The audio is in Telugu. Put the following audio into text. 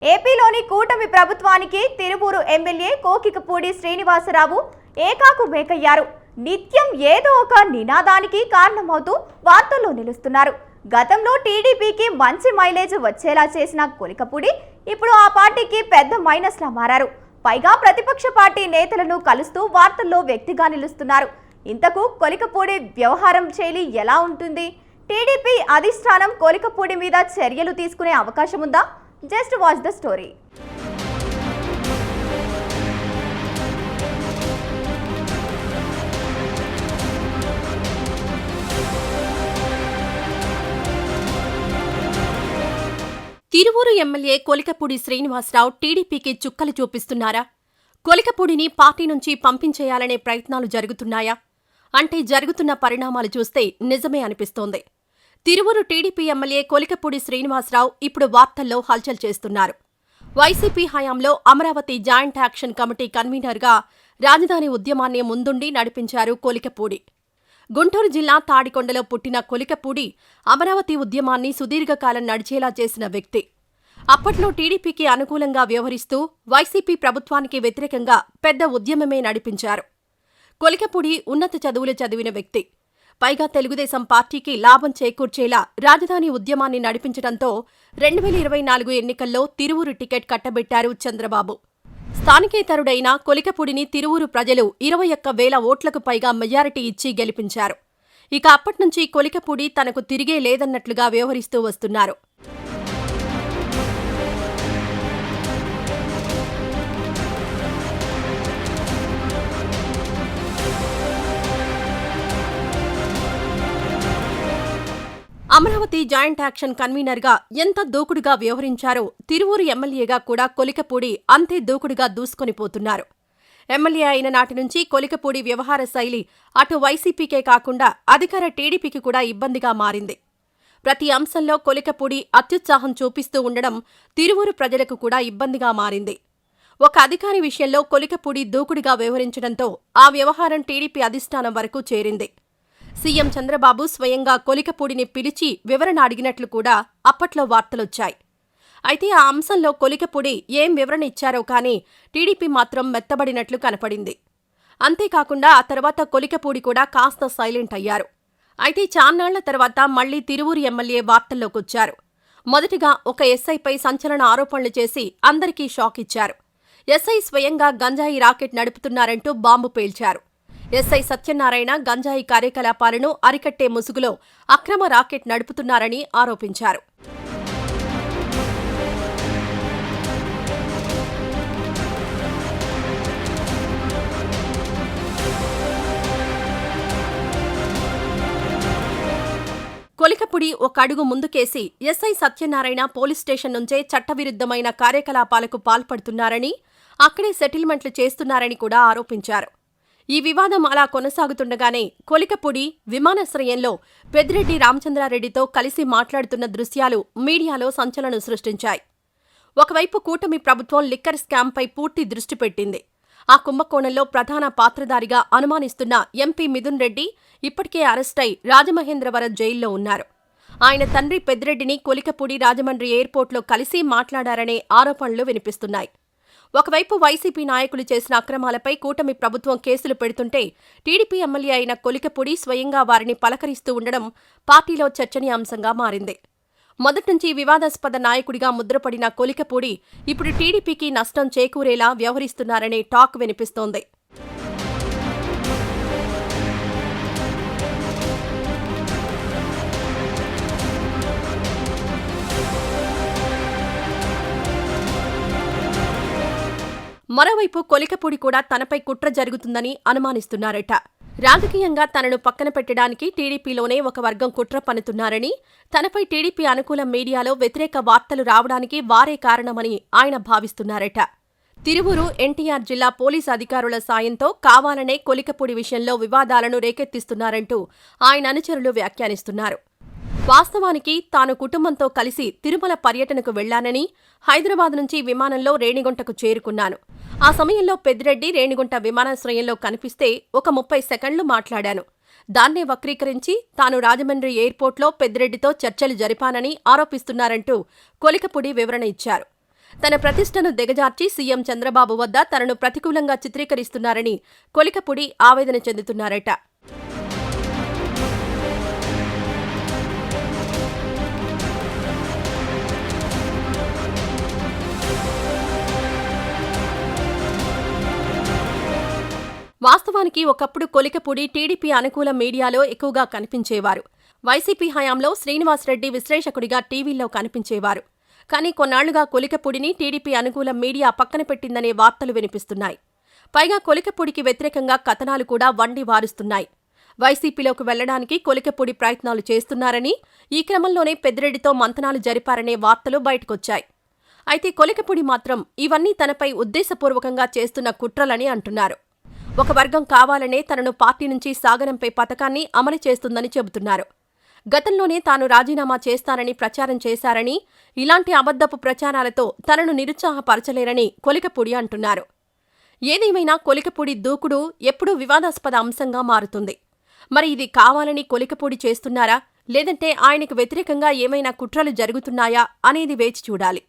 ఏపీలోని కూటమి ప్రభుత్వానికి తిరువూరు ఎమ్మెల్యే కోకికపూడి శ్రీనివాసరావు ఏకాకు మేకయ్యారు. నిత్యం ఏదో ఒక నినాదానికి కారణమవుతూ వార్తల్లో నిలుస్తున్నారు. గతంలో టీడీపీకి మంచి మైలేజ్ వచ్చేలా చేసిన కొలికపూడి ఇప్పుడు ఆ పార్టీకి పెద్ద మైనస్లా మారారు. పైగా ప్రతిపక్ష పార్టీ నేతలను కలుస్తూ వార్తల్లో వ్యక్తిగా నిలుస్తున్నారు. ఇంతకు కొలికపూడి వ్యవహారం శైలి ఎలా ఉంటుంది? టీడీపీ అధిష్టానం కొలికపూడి మీద చర్యలు తీసుకునే అవకాశం ఉందా? Just watch the story. Tiruvuru MLA Kolikapudi Srinivasarao టీడీపీకి చుక్కలు చూపిస్తున్నారా? కొలికపూడిని పార్టీ నుంచి పంపించేయాలనే ప్రయత్నాలు జరుగుతున్నాయా? అంటే జరుగుతున్న పరిణామాలు చూస్తే నిజమే అనిపిస్తోంది. తిరువూరు టీడీపీ ఎమ్మెల్యే కొలికపూడి శ్రీనివాసరావు ఇప్పుడు వార్తల్లో హల్చల్ చేస్తున్నారు. వైసీపీ హయాంలో అమరావతి జాయింట్ యాక్షన్ కమిటీ కన్వీనర్గా రాజధాని ఉద్యమాన్ని ముందుండి నడిపించారు కొలికపూడి. గుంటూరు జిల్లా తాడికొండలో పుట్టిన కొలికపూడి అమరావతి ఉద్యమాన్ని సుదీర్ఘకాలం నడిచేలా చేసిన వ్యక్తి. అప్పట్లో టీడీపీకి అనుకూలంగా వ్యవహరిస్తూ వైసీపీ ప్రభుత్వానికి వ్యతిరేకంగా పెద్ద ఉద్యమమే నడిపించారు. కొలికపూడి ఉన్నత చదువులు చదివిన వ్యక్తి. పైగా తెలుగుదేశం పార్టీకి లాభం చేకూర్చేలా రాజధాని ఉద్యమాన్ని నడిపించడంతో 2024 ఎన్నికల్లో తిరువూరు టికెట్ కట్టబెట్టారు చంద్రబాబు. స్థానికేతరుడైన కొలికపూడిని తిరువూరు ప్రజలు 21,000 ఓట్లకు పైగా మెజారిటీ ఇచ్చి గెలిపించారు. ఇక అప్పట్నుంచి కొలికపూడి తనకు తిరిగే లేదన్నట్లుగా వ్యవహరిస్తూ వస్తున్నారు. అమరావతి జాయింట్ యాక్షన్ కన్వీనర్గా ఎంత దూకుడుగా వ్యవహరించారో తిరువూరు ఎమ్మెల్యేగా కూడా కొలికపూడి అంతే దూకుడుగా దూసుకొనిపోతున్నారు. ఎమ్మెల్యే అయిన నాటి నుంచి కొలికపూడి వ్యవహార శైలి అటు వైసీపీకే కాకుండా అధికార టీడీపీకి కూడా ఇబ్బందిగా మారింది. ప్రతి అంశంలో కొలికపూడి అత్యుత్సాహం చూపిస్తూ ఉండడం తిరువూరు ప్రజలకు కూడా ఇబ్బందిగా మారింది. ఒక అధికారి విషయంలో కొలికపూడి దూకుడుగా వ్యవహరించడంతో ఆ వ్యవహారం టీడీపీ అధిష్టానం వరకు చేరింది. సీఎం చంద్రబాబు స్వయంగా కొలికపూడిని పిలిచి వివరణ అడిగినట్లు కూడా అప్పట్లో వార్తలొచ్చాయి. అయితే ఆ అంశంలో కొలికపూడి ఏం వివరణ ఇచ్చారో కానీ టీడీపీ మాత్రం మెత్తబడినట్లు కనపడింది. అంతేకాకుండా ఆ తర్వాత కొలికపూడి కూడా కాస్త సైలెంట్ అయ్యారు. అయితే చాన్నాళ్ల తర్వాత మళ్లీ తిరువూరు ఎమ్మెల్యే వార్తల్లోకొచ్చారు. మొదటిగా ఒక ఎస్ఐపై సంచలన ఆరోపణలు చేసి అందరికీ షాక్ ఇచ్చారు. ఎస్ఐ స్వయంగా గంజాయి రాకెట్ నడుపుతున్నారంటూ బాంబు పేల్చారు. ఎస్ఐ సత్యనారాయణ గంజాయి కార్యకలాపాలను అరికట్టే ముసుగులో అక్రమ రాకెట్ నడుపుతున్నారని ఆరోపించారు. కొలికపూడి ఒక అడుగు ముందుకేసి ఎస్ఐ సత్యనారాయణ పోలీస్ స్టేషన్ నుంచే చట్టవిరుద్ధమైన కార్యకలాపాలకు పాల్పడుతున్నారని, అక్కడే సెటిల్మెంట్లు చేస్తున్నారని కూడా ఆరోపించారు. ఈ వివాదం అలా కొనసాగుతుండగానే కొలికపూడి విమానాశ్రయంలో పెద్దిరెడ్డి రామచంద్రారెడ్డితో కలిసి మాట్లాడుతున్న దృశ్యాలు మీడియాలో సంచలనం సృష్టించాయి. ఒకవైపు కూటమి ప్రభుత్వం లిక్కర్ స్కామ్పై పూర్తి దృష్టి పెట్టింది. ఆ కుంభకోణంలో ప్రధాన పాత్రధారిగా అనుమానిస్తున్న ఎంపీ మిథున్ రెడ్డి ఇప్పటికే అరెస్టై రాజమహేంద్రవరం జైల్లో ఉన్నారు. ఆయన తండ్రి పెద్దిరెడ్డిని కొలికపూడి రాజమండ్రి ఎయిర్పోర్ట్లో కలిసి మాట్లాడారనే ఆరోపణలు వినిపిస్తున్నాయి. ఒకవైపు వైసీపీ నాయకులు చేసిన అక్రమాలపై కూటమి ప్రభుత్వం కేసులు పెడుతుంటే టీడీపీ ఎమ్మెల్యే అయిన కొలికపూడి స్వయంగా వారిని పలకరిస్తూ ఉండడం పార్టీలో చర్చనీయాంశంగా మారింది. మొదట్నుంచి వివాదాస్పద నాయకుడిగా ముద్రపడిన కొలికపూడి ఇప్పుడు టీడీపీకి నష్టం చేకూరేలా వ్యవహరిస్తున్నారనే టాక్ వినిపిస్తోంది. మరోవైపు కొలికపూడి కూడా తనపై కుట్ర జరుగుతుందని అనుమానిస్తున్నారట. రాజకీయంగా తనను పక్కన పెట్టడానికి టీడీపీలోనే ఒక వర్గం కుట్ర పన్నుతున్నారని, తనపై టీడీపీ అనుకూల మీడియాలో వ్యతిరేక వార్తలు రావడానికి వారే కారణమని ఆయన భావిస్తున్నారట. తిరువూరు ఎన్టీఆర్ జిల్లా పోలీసు అధికారుల సాయంతో కావాలనే కొలికపూడి విషయంలో వివాదాలను రేకెత్తిస్తున్నారంటూ ఆయన అనుచరులు వ్యాఖ్యానిస్తున్నారు. వాస్తవానికి తాను కుటుంబంతో కలిసి తిరుమల పర్యటనకు వెళ్లానని, హైదరాబాద్ నుంచి విమానంలో రేణిగుంటకు చేరుకున్నాను. ఆ సమయంలో పెద్దిరెడ్డి రేణిగుంట విమానాశ్రయంలో కనిపిస్తే ఒక 30 సెకండ్లు మాట్లాడాను. దాన్నే వక్రీకరించి తాను రాజమండ్రి ఎయిర్పోర్ట్లో పెద్దిరెడ్డితో చర్చలు జరిపానని ఆరోపిస్తున్నారంటూ కొలికపూడి వివరణ ఇచ్చారు. తన ప్రతిష్టను దిగజార్చి సీఎం చంద్రబాబు వద్ద తనను ప్రతికూలంగా చిత్రీకరిస్తున్నారని కొలికపూడి ఆవేదన చెందుతున్నారట. వాస్తవానికి ఒకప్పుడు కొలికపూడి టీడీపీ అనుకూల మీడియాలో ఎక్కువగా కనిపించేవారు. వైసీపీ హయాంలో శ్రీనివాసరెడ్డి విశ్లేషకుడిగా టీవీల్లో కనిపించేవారు. కానీ కొన్నాళ్లుగా కొలికపూడిని టీడీపీ అనుకూల మీడియా పక్కన పెట్టిందనే వార్తలు వినిపిస్తున్నాయి. పైగా కొలికపూడికి వ్యతిరేకంగా కథనాలు కూడా వండి వారుస్తున్నాయి. వైసీపీలోకి వెళ్లడానికి కొలికపూడి ప్రయత్నాలు చేస్తున్నారని, ఈ క్రమంలోనే పెద్దిరెడ్డితో మంతనాలు జరిపారనే వార్తలు బయటకొచ్చాయి. అయితే కొలికపూడి మాత్రం ఇవన్నీ తనపై ఉద్దేశపూర్వకంగా చేస్తున్న కుట్రలని అంటున్నారు. ఒక వర్గం కావాలనే తనను పార్టీ నుంచి సాగనంపే పథకాన్ని అమలు చేస్తుందని చెబుతున్నారు. గతంలోనే తాను రాజీనామా చేస్తానని ప్రచారం చేశారని, ఇలాంటి అబద్ధపు ప్రచారాలతో తనను నిరుత్సాహపరచలేరని కొలికపూడి అంటున్నారు. ఏదేమైనా కొలికపూడి దూకుడు ఎప్పుడూ వివాదాస్పద అంశంగా మారుతుంది. మరి ఇది కావాలని కొలికపూడి చేస్తున్నారా, లేదంటే ఆయనకు వ్యతిరేకంగా ఏమైనా కుట్రలు జరుగుతున్నాయా అనేది వేచి చూడాలి.